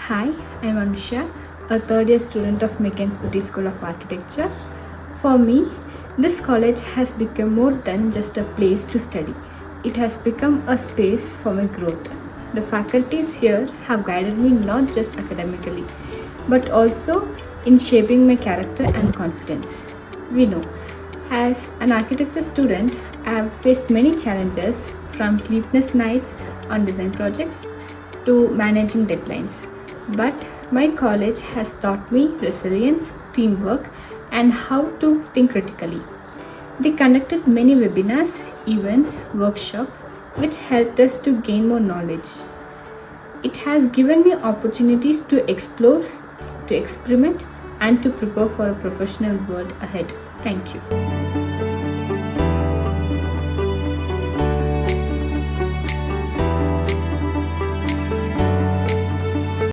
Hi, I'm Anushiya, a third year student of McGan's Ooty School of Architecture. For me, this college has become more than just a place to study. It has become a space for my growth. The faculties here have guided me not just academically, but also in shaping my character and confidence. We know, as an architecture student, I have faced many challenges from sleepless nights on design projects to managing deadlines. But my college has taught me resilience, teamwork, and how to think critically. They conducted many webinars, events, workshops, which helped us to gain more knowledge. It has given me opportunities to explore, to experiment, and to prepare for a professional world ahead. Thank you.